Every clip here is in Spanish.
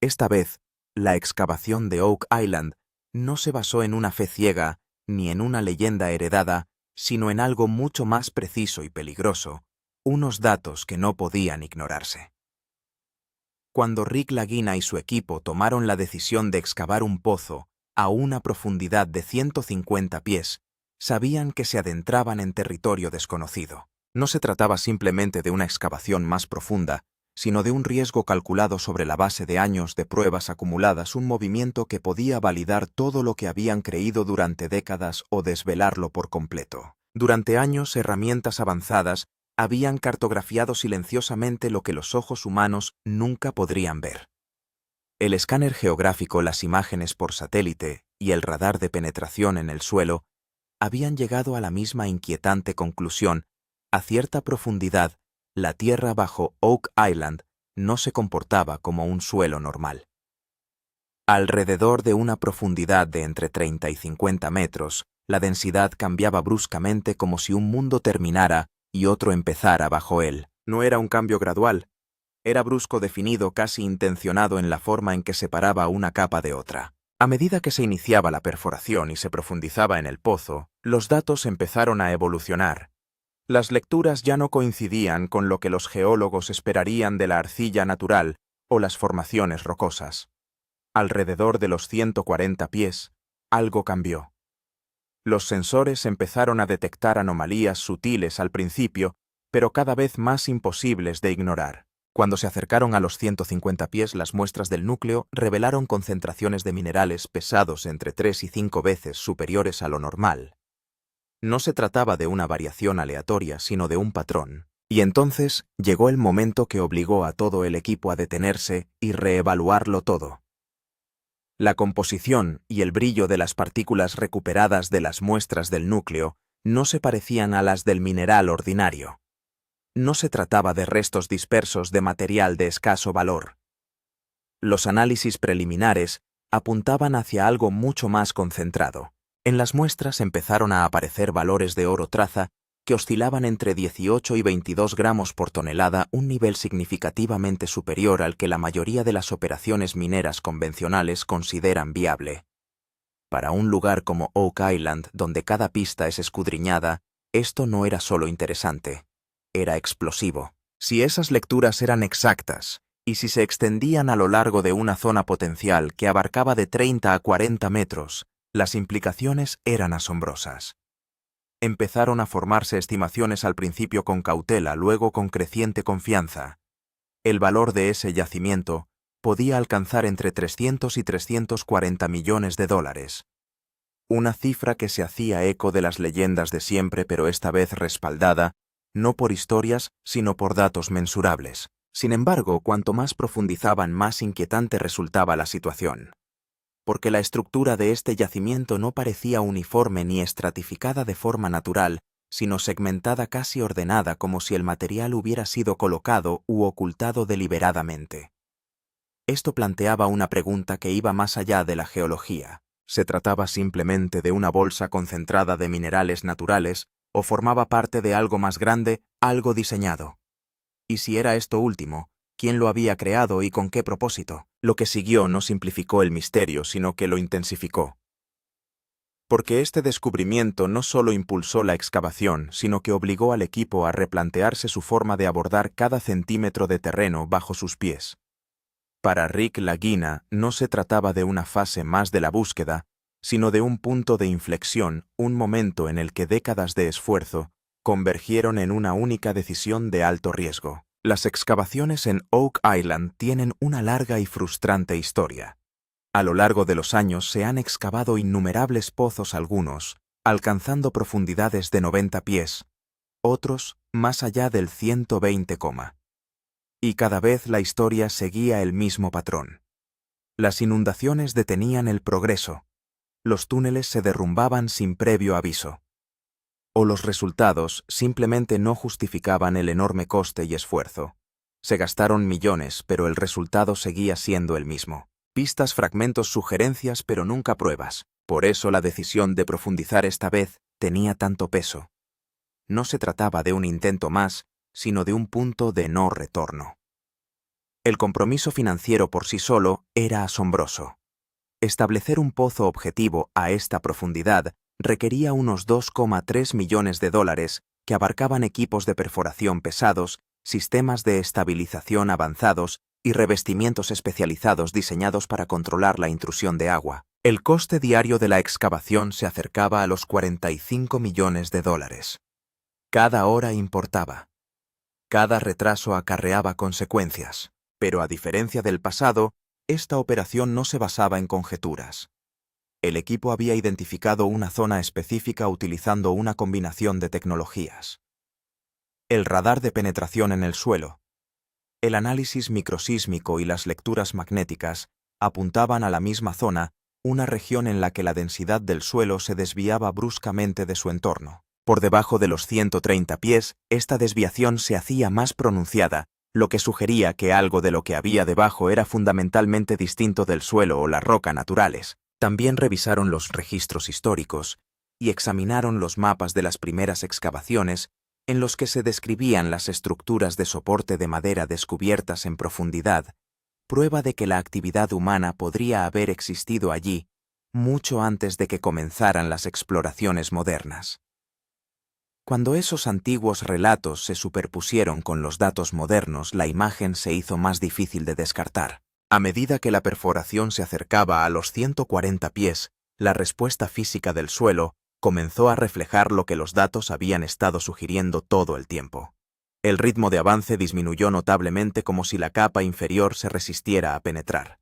Esta vez, la excavación de Oak Island no se basó en una fe ciega ni en una leyenda heredada, sino en algo mucho más preciso y peligroso, unos datos que no podían ignorarse. Cuando Rick Lagina y su equipo tomaron la decisión de excavar un pozo a una profundidad de 150 pies, sabían que se adentraban en territorio desconocido. No se trataba simplemente de una excavación más profunda, sino de un riesgo calculado sobre la base de años de pruebas acumuladas, un movimiento que podía validar todo lo que habían creído durante décadas o desvelarlo por completo. Durante años, herramientas avanzadas habían cartografiado silenciosamente lo que los ojos humanos nunca podrían ver. El escáner geográfico, las imágenes por satélite y el radar de penetración en el suelo habían llegado a la misma inquietante conclusión: a cierta profundidad, la tierra bajo Oak Island no se comportaba como un suelo normal. Alrededor de una profundidad de entre 30 y 50 metros, la densidad cambiaba bruscamente, como si un mundo terminara y otro empezara bajo él. No era un cambio gradual, era brusco, definido, casi intencionado en la forma en que separaba una capa de otra. A medida que se iniciaba la perforación y se profundizaba en el pozo, los datos empezaron a evolucionar. Las lecturas ya no coincidían con lo que los geólogos esperarían de la arcilla natural o las formaciones rocosas. Alrededor de los 140 pies, algo cambió. Los sensores empezaron a detectar anomalías sutiles al principio, pero cada vez más imposibles de ignorar. Cuando se acercaron a los 150 pies, las muestras del núcleo revelaron concentraciones de minerales pesados entre 3 y 5 veces superiores a lo normal. No se trataba de una variación aleatoria, sino de un patrón. Y entonces llegó el momento que obligó a todo el equipo a detenerse y reevaluarlo todo. La composición y el brillo de las partículas recuperadas de las muestras del núcleo no se parecían a las del mineral ordinario. No se trataba de restos dispersos de material de escaso valor. Los análisis preliminares apuntaban hacia algo mucho más concentrado. En las muestras empezaron a aparecer valores de oro traza que oscilaban entre 18 y 22 gramos por tonelada, un nivel significativamente superior al que la mayoría de las operaciones mineras convencionales consideran viable. Para un lugar como Oak Island, donde cada pista es escudriñada, esto no era solo interesante, era explosivo. Si esas lecturas eran exactas, y si se extendían a lo largo de una zona potencial que abarcaba de 30 a 40 metros, las implicaciones eran asombrosas. Empezaron a formarse estimaciones, al principio con cautela, luego con creciente confianza. El valor de ese yacimiento podía alcanzar entre 300 y 340 millones de dólares. Una cifra que se hacía eco de las leyendas de siempre, pero esta vez respaldada, no por historias, sino por datos mensurables. Sin embargo, cuanto más profundizaban, más inquietante resultaba la situación. Porque la estructura de este yacimiento no parecía uniforme ni estratificada de forma natural, sino segmentada, casi ordenada, como si el material hubiera sido colocado u ocultado deliberadamente. Esto planteaba una pregunta que iba más allá de la geología. ¿Se trataba simplemente de una bolsa concentrada de minerales naturales, o formaba parte de algo más grande, algo diseñado? Y si era esto último, ¿quién lo había creado y con qué propósito? Lo que siguió no simplificó el misterio, sino que lo intensificó. Porque este descubrimiento no solo impulsó la excavación, sino que obligó al equipo a replantearse su forma de abordar cada centímetro de terreno bajo sus pies. Para Rick Lagina no se trataba de una fase más de la búsqueda, sino de un punto de inflexión, un momento en el que décadas de esfuerzo convergieron en una única decisión de alto riesgo. Las excavaciones en Oak Island tienen una larga y frustrante historia. A lo largo de los años se han excavado innumerables pozos, algunos alcanzando profundidades de 90 pies, otros más allá del 120, y cada vez la historia seguía el mismo patrón. Las inundaciones detenían el progreso, los túneles se derrumbaban sin previo aviso, o los resultados simplemente no justificaban el enorme coste y esfuerzo. Se gastaron millones, pero el resultado seguía siendo el mismo. Pistas, fragmentos, sugerencias, pero nunca pruebas. Por eso la decisión de profundizar esta vez tenía tanto peso. No se trataba de un intento más, sino de un punto de no retorno. El compromiso financiero por sí solo era asombroso. Establecer un pozo objetivo a esta profundidad requería unos 2,3 millones de dólares que abarcaban equipos de perforación pesados, sistemas de estabilización avanzados y revestimientos especializados diseñados para controlar la intrusión de agua. El coste diario de la excavación se acercaba a los 45 millones de dólares. Cada hora importaba. Cada retraso acarreaba consecuencias, pero a diferencia del pasado, esta operación no se basaba en conjeturas. El equipo había identificado una zona específica utilizando una combinación de tecnologías. El radar de penetración en el suelo, el análisis microsísmico y las lecturas magnéticas apuntaban a la misma zona, una región en la que la densidad del suelo se desviaba bruscamente de su entorno. Por debajo de los 130 pies, esta desviación se hacía más pronunciada, lo que sugería que algo de lo que había debajo era fundamentalmente distinto del suelo o la roca naturales. También revisaron los registros históricos y examinaron los mapas de las primeras excavaciones en los que se describían las estructuras de soporte de madera descubiertas en profundidad, prueba de que la actividad humana podría haber existido allí mucho antes de que comenzaran las exploraciones modernas. Cuando esos antiguos relatos se superpusieron con los datos modernos, la imagen se hizo más difícil de descartar. A medida que la perforación se acercaba a los 140 pies, la respuesta física del suelo comenzó a reflejar lo que los datos habían estado sugiriendo todo el tiempo. El ritmo de avance disminuyó notablemente, como si la capa inferior se resistiera a penetrar.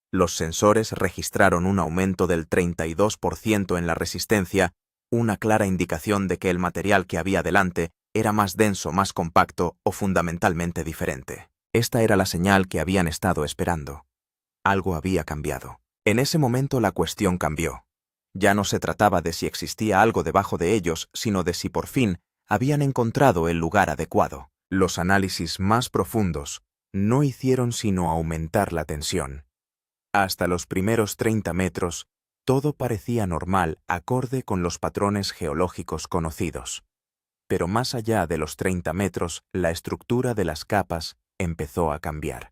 Los sensores registraron un aumento del 32% en la resistencia, una clara indicación de que el material que había delante era más denso, más compacto o fundamentalmente diferente. Esta era la señal que habían estado esperando. Algo había cambiado. En ese momento la cuestión cambió. Ya no se trataba de si existía algo debajo de ellos, sino de si por fin habían encontrado el lugar adecuado. Los análisis más profundos no hicieron sino aumentar la tensión. Hasta los primeros 30 metros, todo parecía normal, acorde con los patrones geológicos conocidos. Pero más allá de los 30 metros, la estructura de las capas empezó a cambiar.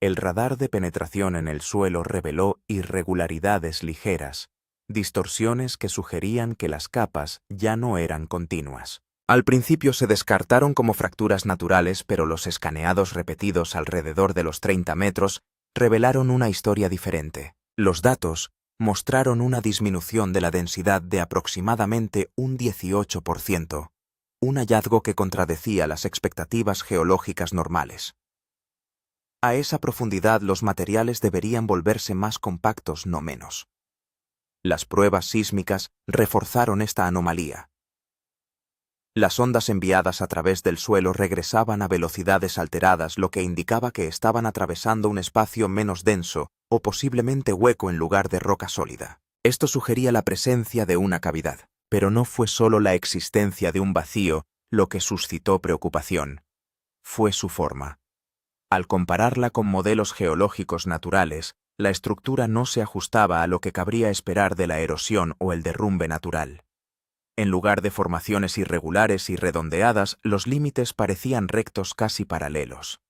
El radar de penetración en el suelo reveló irregularidades ligeras, distorsiones que sugerían que las capas ya no eran continuas. Al principio se descartaron como fracturas naturales, pero los escaneados repetidos alrededor de los 30 metros revelaron una historia diferente. Los datos mostraron una disminución de la densidad de aproximadamente un 18%, un hallazgo que contradecía las expectativas geológicas normales. A esa profundidad los materiales deberían volverse más compactos, no menos. Las pruebas sísmicas reforzaron esta anomalía. Las ondas enviadas a través del suelo regresaban a velocidades alteradas, lo que indicaba que estaban atravesando un espacio menos denso o posiblemente hueco en lugar de roca sólida. Esto sugería la presencia de una cavidad, pero no fue solo la existencia de un vacío lo que suscitó preocupación. Fue su forma. Al compararla con modelos geológicos naturales, la estructura no se ajustaba a lo que cabría esperar de la erosión o el derrumbe natural. En lugar de formaciones irregulares y redondeadas, los límites parecían rectos, casi paralelos.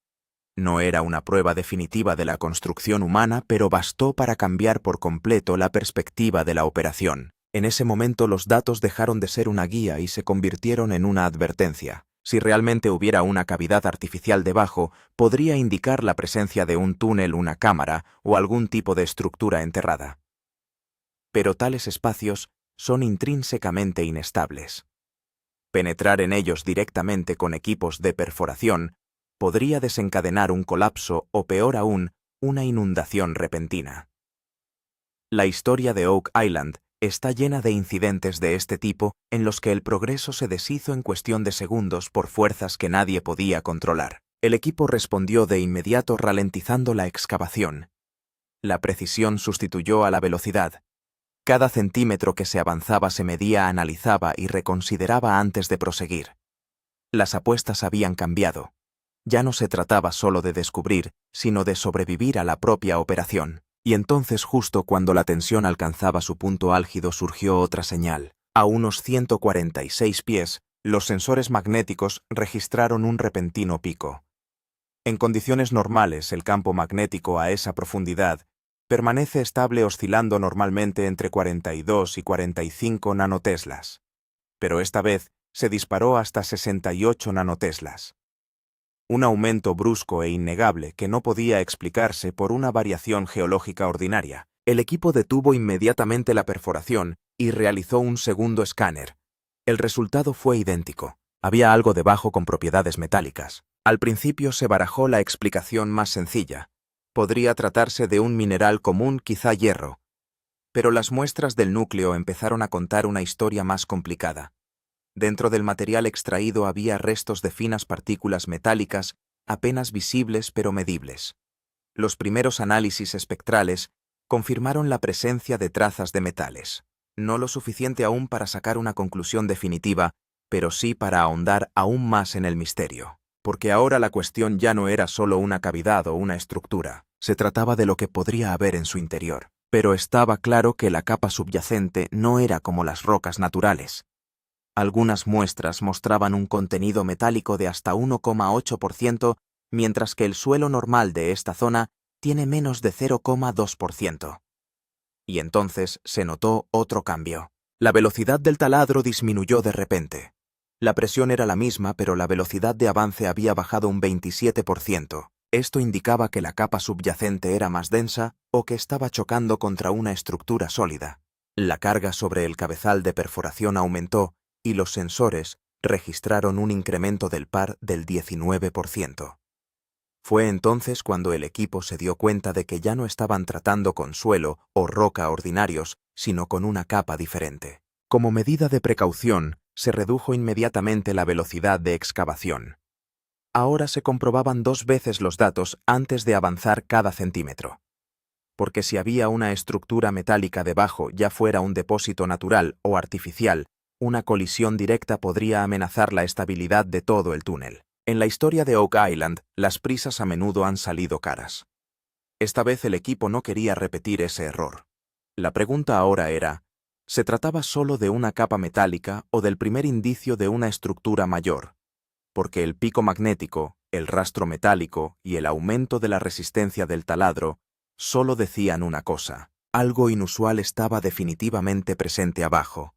No era una prueba definitiva de la construcción humana, pero bastó para cambiar por completo la perspectiva de la operación. En ese momento los datos dejaron de ser una guía y se convirtieron en una advertencia. Si realmente hubiera una cavidad artificial debajo, podría indicar la presencia de un túnel, una cámara o algún tipo de estructura enterrada. Pero tales espacios son intrínsecamente inestables. Penetrar en ellos directamente con equipos de perforación podría desencadenar un colapso o, peor aún, una inundación repentina. La historia de Oak Island está llena de incidentes de este tipo en los que el progreso se deshizo en cuestión de segundos por fuerzas que nadie podía controlar. El equipo respondió de inmediato ralentizando la excavación. La precisión sustituyó a la velocidad. Cada centímetro que se avanzaba se medía, analizaba y reconsideraba antes de proseguir. Las apuestas habían cambiado. Ya no se trataba solo de descubrir, sino de sobrevivir a la propia operación. Y entonces, justo cuando la tensión alcanzaba su punto álgido, surgió otra señal. A unos 146 pies, los sensores magnéticos registraron un repentino pico. En condiciones normales, el campo magnético a esa profundidad permanece estable oscilando normalmente entre 42 y 45 nanoteslas. Pero esta vez se disparó hasta 68 nanoteslas. Un aumento brusco e innegable que no podía explicarse por una variación geológica ordinaria. El equipo detuvo inmediatamente la perforación y realizó un segundo escáner. El resultado fue idéntico. Había algo debajo con propiedades metálicas. Al principio se barajó la explicación más sencilla. Podría tratarse de un mineral común, quizá hierro. Pero las muestras del núcleo empezaron a contar una historia más complicada. Dentro del material extraído había restos de finas partículas metálicas, apenas visibles pero medibles. Los primeros análisis espectrales confirmaron la presencia de trazas de metales. No lo suficiente aún para sacar una conclusión definitiva, pero sí para ahondar aún más en el misterio. Porque ahora la cuestión ya no era solo una cavidad o una estructura. Se trataba de lo que podría haber en su interior. Pero estaba claro que la capa subyacente no era como las rocas naturales. Algunas muestras mostraban un contenido metálico de hasta 1,8%, mientras que el suelo normal de esta zona tiene menos de 0,2%. Y entonces se notó otro cambio. La velocidad del taladro disminuyó de repente. La presión era la misma, pero la velocidad de avance había bajado un 27%. Esto indicaba que la capa subyacente era más densa o que estaba chocando contra una estructura sólida. La carga sobre el cabezal de perforación aumentó y los sensores registraron un incremento del par del 19%. Fue entonces cuando el equipo se dio cuenta de que ya no estaban tratando con suelo o roca ordinarios, sino con una capa diferente. Como medida de precaución, se redujo inmediatamente la velocidad de excavación. Ahora se comprobaban 2 veces los datos antes de avanzar cada centímetro. Porque si había una estructura metálica debajo, ya fuera un depósito natural o artificial, una colisión directa podría amenazar la estabilidad de todo el túnel. En la historia de Oak Island, las prisas a menudo han salido caras. Esta vez el equipo no quería repetir ese error. La pregunta ahora era, ¿se trataba solo de una capa metálica o del primer indicio de una estructura mayor? Porque el pico magnético, el rastro metálico y el aumento de la resistencia del taladro solo decían una cosa: algo inusual estaba definitivamente presente abajo.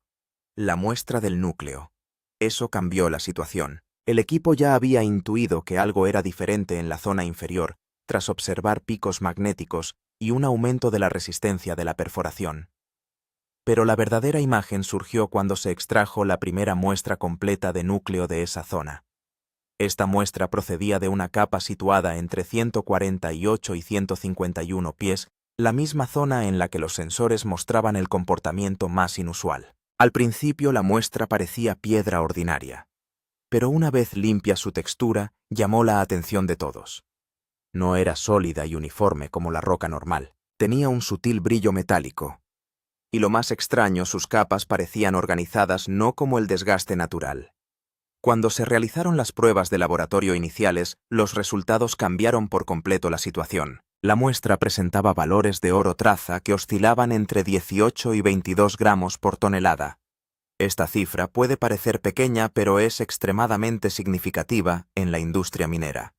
La muestra del núcleo. Eso cambió la situación. El equipo ya había intuido que algo era diferente en la zona inferior, tras observar picos magnéticos y un aumento de la resistencia de la perforación. Pero la verdadera imagen surgió cuando se extrajo la primera muestra completa de núcleo de esa zona. Esta muestra procedía de una capa situada entre 148 y 151 pies, la misma zona en la que los sensores mostraban el comportamiento más inusual. Al principio la muestra parecía piedra ordinaria, pero una vez limpia su textura, llamó la atención de todos. No era sólida y uniforme como la roca normal, tenía un sutil brillo metálico. Y lo más extraño, sus capas parecían organizadas no como el desgaste natural. Cuando se realizaron las pruebas de laboratorio iniciales, los resultados cambiaron por completo la situación. La muestra presentaba valores de oro traza que oscilaban entre 18 y 22 gramos por tonelada. Esta cifra puede parecer pequeña, pero es extremadamente significativa en la industria minera.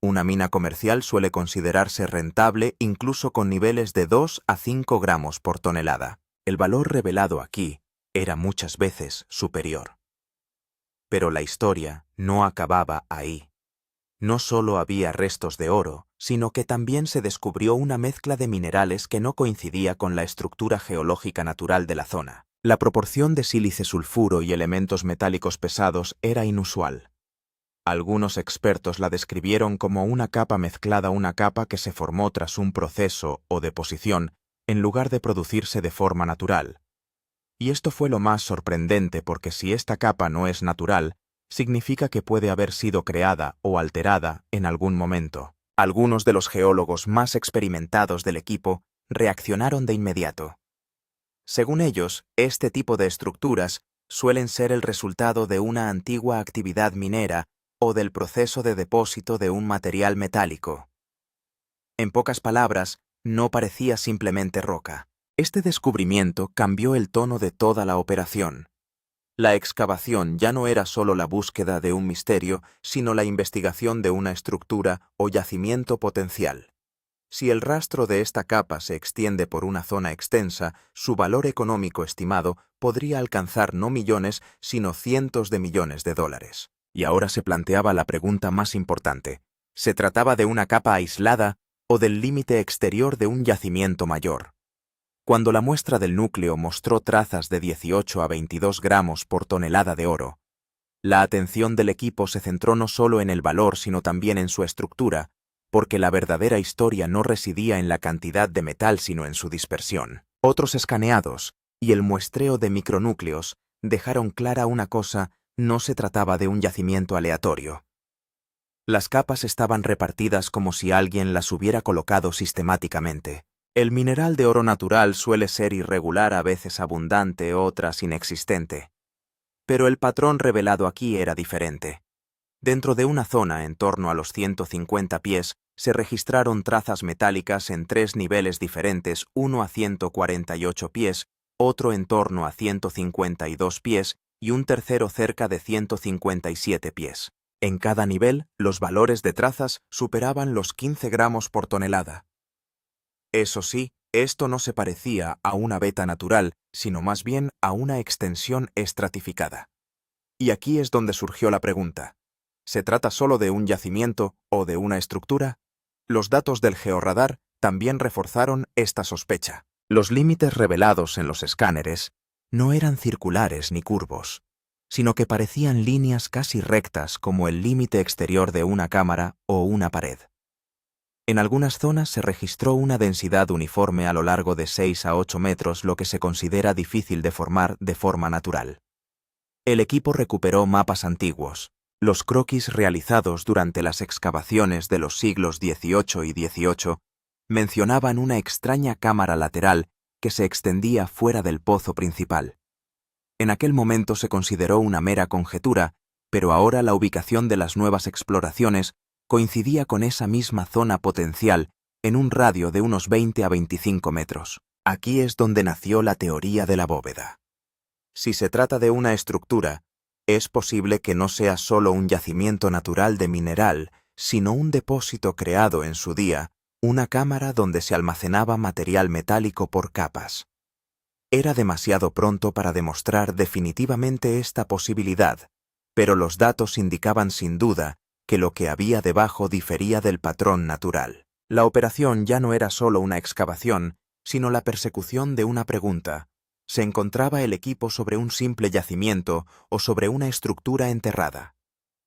Una mina comercial suele considerarse rentable incluso con niveles de 2 a 5 gramos por tonelada. El valor revelado aquí era muchas veces superior. Pero la historia no acababa ahí. No solo había restos de oro, sino que también se descubrió una mezcla de minerales que no coincidía con la estructura geológica natural de la zona. La proporción de sílice-sulfuro y elementos metálicos pesados era inusual. Algunos expertos la describieron como una capa mezclada, una capa que se formó tras un proceso o deposición en lugar de producirse de forma natural. Y esto fue lo más sorprendente, porque si esta capa no es natural, significa que puede haber sido creada o alterada en algún momento. Algunos de los geólogos más experimentados del equipo reaccionaron de inmediato. Según ellos, este tipo de estructuras suelen ser el resultado de una antigua actividad minera o del proceso de depósito de un material metálico. En pocas palabras, no parecía simplemente roca. Este descubrimiento cambió el tono de toda la operación. La excavación ya no era solo la búsqueda de un misterio, sino la investigación de una estructura o yacimiento potencial. Si el rastro de esta capa se extiende por una zona extensa, su valor económico estimado podría alcanzar no millones, sino cientos de millones de dólares. Y ahora se planteaba la pregunta más importante. ¿Se trataba de una capa aislada o del límite exterior de un yacimiento mayor? Cuando la muestra del núcleo mostró trazas de 18 a 22 gramos por tonelada de oro, la atención del equipo se centró no solo en el valor, sino también en su estructura, porque la verdadera historia no residía en la cantidad de metal sino en su dispersión. Otros escaneados y el muestreo de micronúcleos dejaron clara una cosa: no se trataba de un yacimiento aleatorio. Las capas estaban repartidas como si alguien las hubiera colocado sistemáticamente. El mineral de oro natural suele ser irregular, a veces abundante, otras inexistente. Pero el patrón revelado aquí era diferente. Dentro de una zona en torno a los 150 pies, se registraron trazas metálicas en 3 niveles diferentes, uno a 148 pies, otro en torno a 152 pies y un tercero cerca de 157 pies. En cada nivel, los valores de trazas superaban los 15 gramos por tonelada. Eso sí, esto no se parecía a una veta natural, sino más bien a una extensión estratificada. Y aquí es donde surgió la pregunta: ¿se trata solo de un yacimiento o de una estructura? Los datos del georradar también reforzaron esta sospecha. Los límites revelados en los escáneres no eran circulares ni curvos, sino que parecían líneas casi rectas, como el límite exterior de una cámara o una pared. En algunas zonas se registró una densidad uniforme a lo largo de 6 a 8 metros, lo que se considera difícil de formar de forma natural. El equipo recuperó mapas antiguos. Los croquis realizados durante las excavaciones de los siglos XVIII y XVIII mencionaban una extraña cámara lateral que se extendía fuera del pozo principal. En aquel momento se consideró una mera conjetura, pero ahora la ubicación de las nuevas exploraciones coincidía con esa misma zona potencial en un radio de unos 20 a 25 metros. Aquí es donde nació la teoría de la bóveda. Si se trata de una estructura, es posible que no sea solo un yacimiento natural de mineral, sino un depósito creado en su día, una cámara donde se almacenaba material metálico por capas. Era demasiado pronto para demostrar definitivamente esta posibilidad, pero los datos indicaban sin duda que lo que había debajo difería del patrón natural. La operación ya no era solo una excavación, sino la persecución de una pregunta. ¿Se encontraba el equipo sobre un simple yacimiento o sobre una estructura enterrada?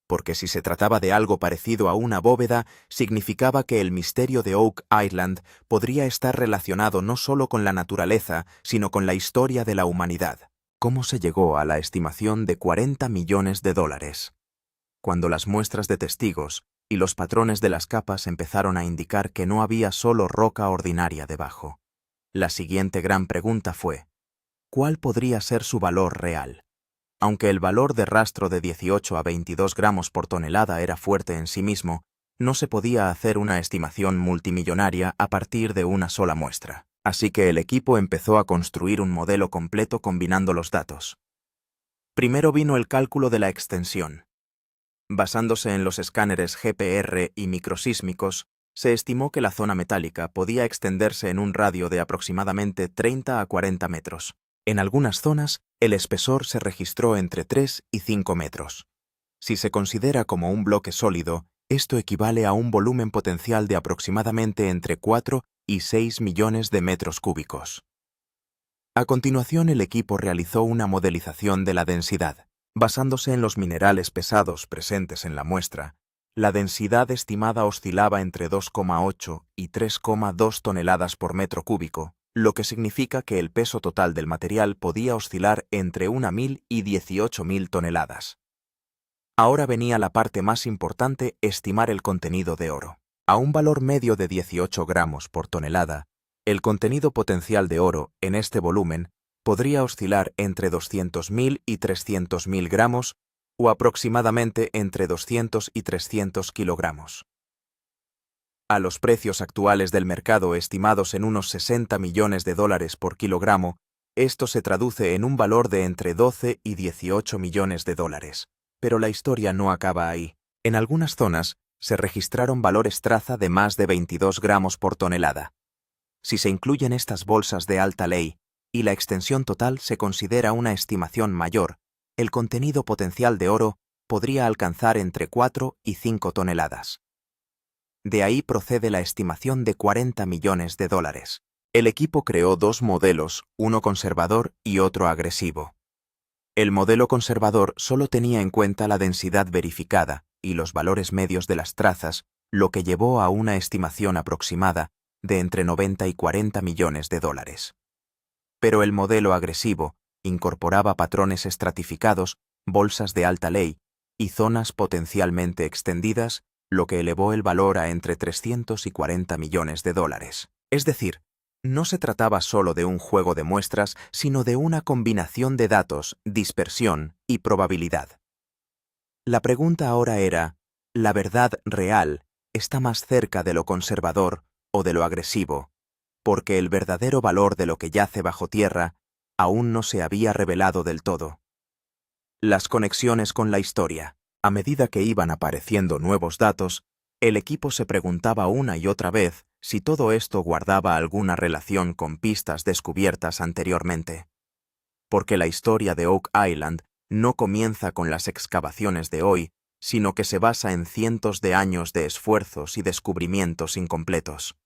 Porque si se trataba de algo parecido a una bóveda, significaba que el misterio de Oak Island podría estar relacionado no solo con la naturaleza, sino con la historia de la humanidad. ¿Cómo se llegó a la estimación de 40 millones de dólares? Cuando las muestras de testigos y los patrones de las capas empezaron a indicar que no había solo roca ordinaria debajo. La siguiente gran pregunta fue: ¿cuál podría ser su valor real? Aunque el valor de rastro de 18 a 22 gramos por tonelada era fuerte en sí mismo, no se podía hacer una estimación multimillonaria a partir de una sola muestra. Así que el equipo empezó a construir un modelo completo combinando los datos. Primero vino el cálculo de la extensión. Basándose en los escáneres GPR y microsísmicos, se estimó que la zona metálica podía extenderse en un radio de aproximadamente 30 a 40 metros. En algunas zonas, el espesor se registró entre 3 y 5 metros. Si se considera como un bloque sólido, esto equivale a un volumen potencial de aproximadamente entre 4 y 6 millones de metros cúbicos. A continuación, el equipo realizó una modelización de la densidad. Basándose en los minerales pesados presentes en la muestra, la densidad estimada oscilaba entre 2,8 y 3,2 toneladas por metro cúbico, lo que significa que el peso total del material podía oscilar entre 1.000 y 18.000 toneladas. Ahora venía la parte más importante: estimar el contenido de oro. A un valor medio de 18 gramos por tonelada, el contenido potencial de oro en este volumen podría oscilar entre 200.000 y 300.000 gramos o aproximadamente entre 200 y 300 kilogramos. A los precios actuales del mercado, estimados en unos 60 millones de dólares por kilogramo, Esto se traduce en un valor de entre 12 y 18 millones de dólares. Pero la historia no acaba ahí. En algunas zonas se registraron valores traza de más de 22 gramos por tonelada. Si se incluyen estas bolsas de alta ley y la extensión total se considera una estimación mayor, el contenido potencial de oro podría alcanzar entre 4 y 5 toneladas. De ahí procede la estimación de 40 millones de dólares. El equipo creó dos modelos, uno conservador y otro agresivo. El modelo conservador solo tenía en cuenta la densidad verificada y los valores medios de las trazas, lo que llevó a una estimación aproximada de entre 90 y 40 millones de dólares. Pero el modelo agresivo incorporaba patrones estratificados, bolsas de alta ley y zonas potencialmente extendidas, lo que elevó el valor a entre 300 y 40 millones de dólares. Es decir, no se trataba solo de un juego de muestras, sino de una combinación de datos, dispersión y probabilidad. La pregunta ahora era, ¿la verdad real está más cerca de lo conservador o de lo agresivo? Porque el verdadero valor de lo que yace bajo tierra aún no se había revelado del todo. Las conexiones con la historia. A medida que iban apareciendo nuevos datos, el equipo se preguntaba una y otra vez si todo esto guardaba alguna relación con pistas descubiertas anteriormente. Porque la historia de Oak Island no comienza con las excavaciones de hoy, sino que se basa en cientos de años de esfuerzos y descubrimientos incompletos.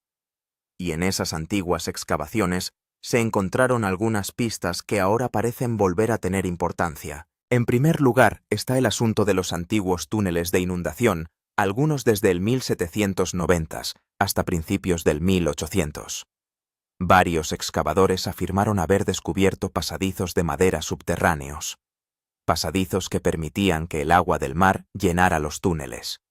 Y en esas antiguas excavaciones se encontraron algunas pistas que ahora parecen volver a tener importancia. En primer lugar está el asunto de los antiguos túneles de inundación, algunos desde el 1790 hasta principios del 1800. Varios excavadores afirmaron haber descubierto pasadizos de madera subterráneos, pasadizos que permitían que el agua del mar llenara los túneles.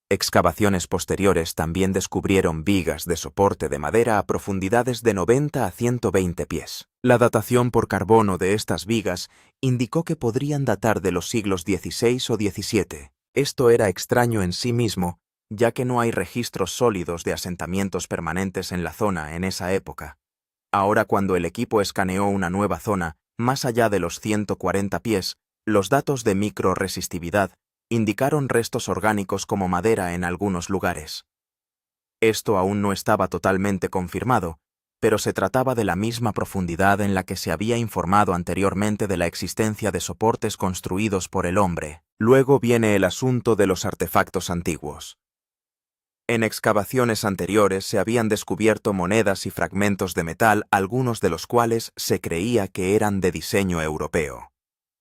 Excavaciones posteriores también descubrieron vigas de soporte de madera a profundidades de 90 a 120 pies. La datación por carbono de estas vigas indicó que podrían datar de los siglos XVI o XVII. Esto era extraño en sí mismo, ya que no hay registros sólidos de asentamientos permanentes en la zona en esa época. Ahora, cuando el equipo escaneó una nueva zona, más allá de los 140 pies, los datos de microresistividad indicaron restos orgánicos como madera en algunos lugares. Esto aún no estaba totalmente confirmado, pero se trataba de la misma profundidad en la que se había informado anteriormente de la existencia de soportes construidos por el hombre. Luego viene el asunto de los artefactos antiguos. En excavaciones anteriores se habían descubierto monedas y fragmentos de metal, algunos de los cuales se creía que eran de diseño europeo.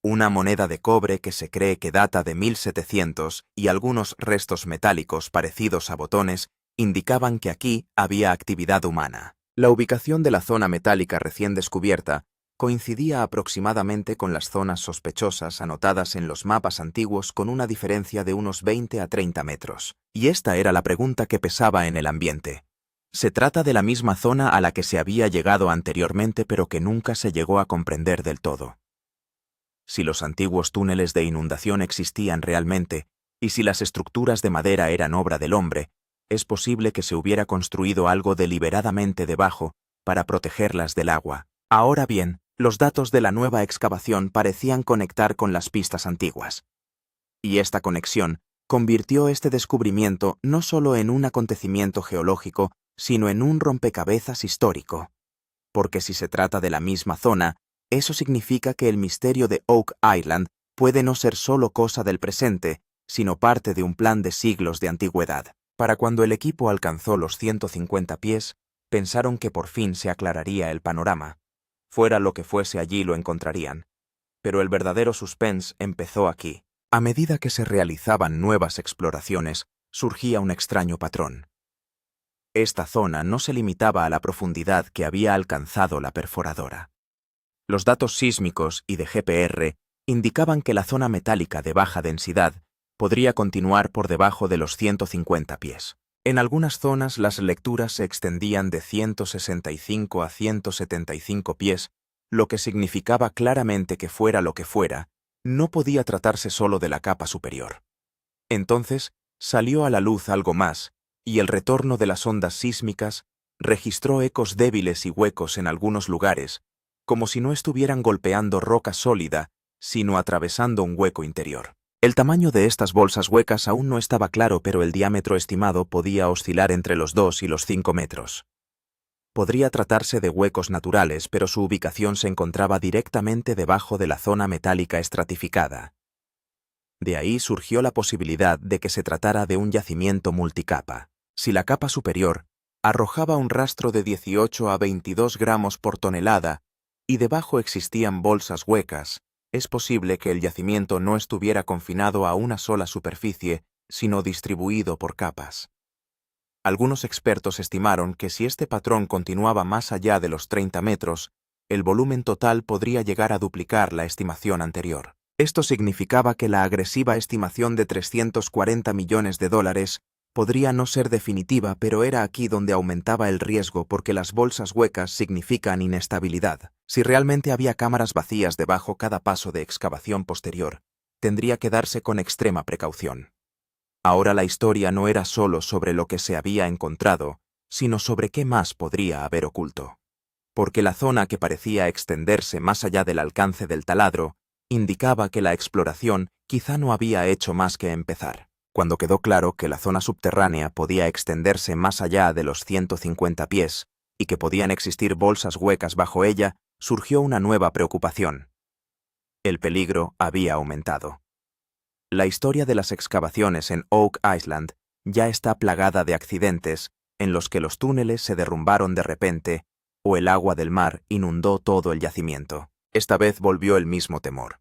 Una moneda de cobre que se cree que data de 1700 y algunos restos metálicos parecidos a botones indicaban que aquí había actividad humana. La ubicación de la zona metálica recién descubierta coincidía aproximadamente con las zonas sospechosas anotadas en los mapas antiguos con una diferencia de unos 20 a 30 metros. Y esta era la pregunta que pesaba en el ambiente. Se trata de la misma zona a la que se había llegado anteriormente pero que nunca se llegó a comprender del todo. Si los antiguos túneles de inundación existían realmente, y si las estructuras de madera eran obra del hombre, es posible que se hubiera construido algo deliberadamente debajo para protegerlas del agua. Ahora bien, los datos de la nueva excavación parecían conectar con las pistas antiguas. Y esta conexión convirtió este descubrimiento no solo en un acontecimiento geológico, sino en un rompecabezas histórico. Porque si se trata de la misma zona, eso significa que el misterio de Oak Island puede no ser solo cosa del presente, sino parte de un plan de siglos de antigüedad. Para cuando el equipo alcanzó los 150 pies, pensaron que por fin se aclararía el panorama. Fuera lo que fuese allí lo encontrarían. Pero el verdadero suspense empezó aquí. A medida que se realizaban nuevas exploraciones, surgía un extraño patrón. Esta zona no se limitaba a la profundidad que había alcanzado la perforadora. Los datos sísmicos y de GPR indicaban que la zona metálica de baja densidad podría continuar por debajo de los 150 pies. En algunas zonas las lecturas se extendían de 165 a 175 pies, lo que significaba claramente que fuera lo que fuera, no podía tratarse solo de la capa superior. Entonces salió a la luz algo más, y el retorno de las ondas sísmicas registró ecos débiles y huecos en algunos lugares, como si no estuvieran golpeando roca sólida, sino atravesando un hueco interior. El tamaño de estas bolsas huecas aún no estaba claro, pero el diámetro estimado podía oscilar entre los 2 y los 5 metros. Podría tratarse de huecos naturales, pero su ubicación se encontraba directamente debajo de la zona metálica estratificada. De ahí surgió la posibilidad de que se tratara de un yacimiento multicapa. Si la capa superior arrojaba un rastro de 18 a 22 gramos por tonelada y debajo existían bolsas huecas, es posible que el yacimiento no estuviera confinado a una sola superficie, sino distribuido por capas. Algunos expertos estimaron que si este patrón continuaba más allá de los 30 metros, el volumen total podría llegar a duplicar la estimación anterior. Esto significaba que la agresiva estimación de $340 millones podría no ser definitiva, pero era aquí donde aumentaba el riesgo porque las bolsas huecas significan inestabilidad. Si realmente había cámaras vacías debajo cada paso de excavación posterior, tendría que darse con extrema precaución. Ahora la historia no era solo sobre lo que se había encontrado, sino sobre qué más podría haber oculto. Porque la zona que parecía extenderse más allá del alcance del taladro indicaba que la exploración quizá no había hecho más que empezar. Cuando quedó claro que la zona subterránea podía extenderse más allá de los 150 pies y que podían existir bolsas huecas bajo ella, surgió una nueva preocupación. El peligro había aumentado. La historia de las excavaciones en Oak Island ya está plagada de accidentes en los que los túneles se derrumbaron de repente o el agua del mar inundó todo el yacimiento. Esta vez volvió el mismo temor.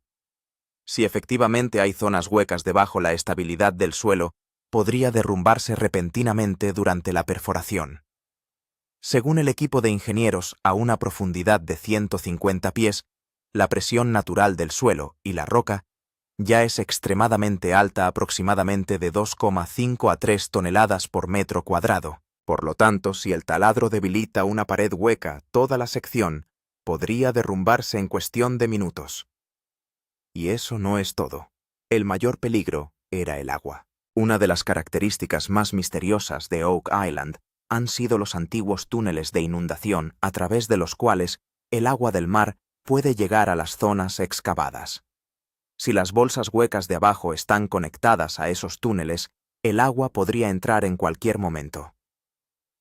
Si efectivamente hay zonas huecas debajo, la estabilidad del suelo podría derrumbarse repentinamente durante la perforación. Según el equipo de ingenieros, a una profundidad de 150 pies, la presión natural del suelo y la roca ya es extremadamente alta, aproximadamente de 2,5 a 3 toneladas por metro cuadrado. Por lo tanto, si el taladro debilita una pared hueca, toda la sección podría derrumbarse en cuestión de minutos. Y eso no es todo. El mayor peligro era el agua. Una de las características más misteriosas de Oak Island han sido los antiguos túneles de inundación a través de los cuales el agua del mar puede llegar a las zonas excavadas. Si las bolsas huecas de abajo están conectadas a esos túneles, el agua podría entrar en cualquier momento.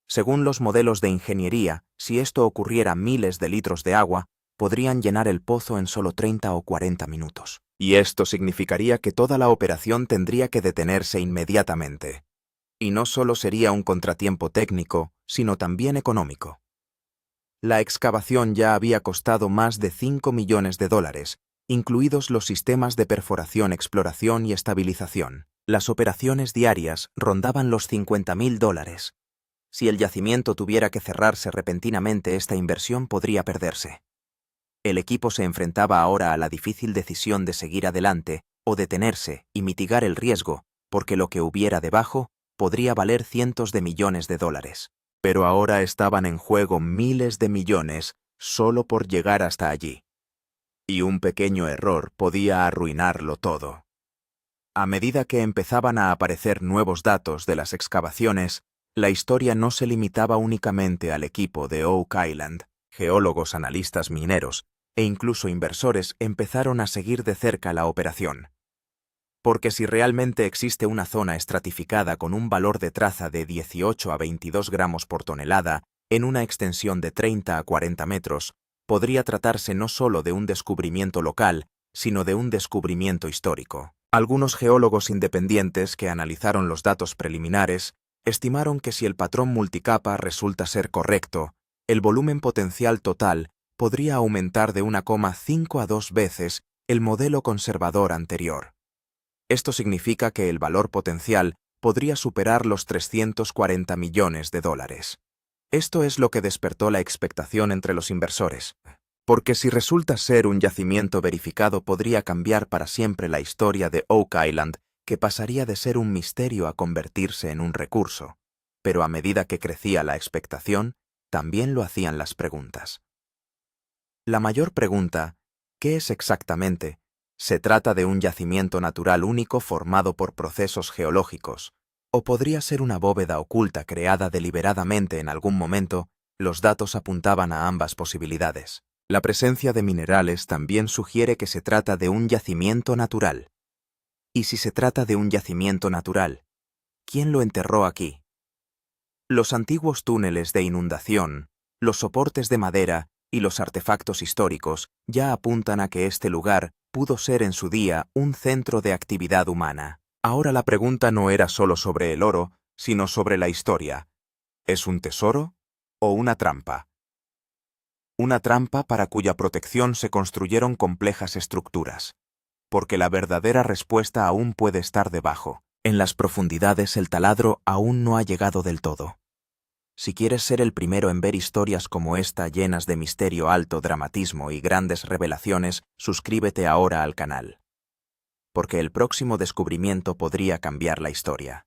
Según los modelos de ingeniería, si esto ocurriera, miles de litros de agua podrían llenar el pozo en solo 30 o 40 minutos. Y esto significaría que toda la operación tendría que detenerse inmediatamente. Y no solo sería un contratiempo técnico, sino también económico. La excavación ya había costado más de $5 millones, incluidos los sistemas de perforación, exploración y estabilización. Las operaciones diarias rondaban los $50.000. Si el yacimiento tuviera que cerrarse repentinamente, esta inversión podría perderse. El equipo se enfrentaba ahora a la difícil decisión de seguir adelante o detenerse y mitigar el riesgo, porque lo que hubiera debajo podría valer cientos de millones de dólares. Pero ahora estaban en juego miles de millones solo por llegar hasta allí. Y un pequeño error podía arruinarlo todo. A medida que empezaban a aparecer nuevos datos de las excavaciones, la historia no se limitaba únicamente al equipo de Oak Island. Geólogos, analistas mineros e incluso inversores empezaron a seguir de cerca la operación. Porque si realmente existe una zona estratificada con un valor de traza de 18 a 22 gramos por tonelada en una extensión de 30 a 40 metros, podría tratarse no solo de un descubrimiento local, sino de un descubrimiento histórico. Algunos geólogos independientes que analizaron los datos preliminares estimaron que si el patrón multicapa resulta ser correcto, el volumen potencial total podría aumentar de 1,5 a 2 veces el modelo conservador anterior. Esto significa que el valor potencial podría superar los $340 millones. Esto es lo que despertó la expectación entre los inversores, porque si resulta ser un yacimiento verificado podría cambiar para siempre la historia de Oak Island, que pasaría de ser un misterio a convertirse en un recurso. Pero a medida que crecía la expectación, también lo hacían las preguntas. La mayor pregunta, ¿qué es exactamente? ¿Se trata de un yacimiento natural único formado por procesos geológicos? ¿O podría ser una bóveda oculta creada deliberadamente en algún momento? Los datos apuntaban a ambas posibilidades. La presencia de minerales también sugiere que se trata de un yacimiento natural. Y si se trata de un yacimiento natural, ¿quién lo enterró aquí? Los antiguos túneles de inundación, los soportes de madera y los artefactos históricos ya apuntan a que este lugar pudo ser en su día un centro de actividad humana. Ahora la pregunta no era solo sobre el oro, sino sobre la historia. ¿Es un tesoro o una trampa? Una trampa para cuya protección se construyeron complejas estructuras. Porque la verdadera respuesta aún puede estar debajo. En las profundidades el taladro aún no ha llegado del todo. Si quieres ser el primero en ver historias como esta llenas de misterio, alto dramatismo y grandes revelaciones, suscríbete ahora al canal. Porque el próximo descubrimiento podría cambiar la historia.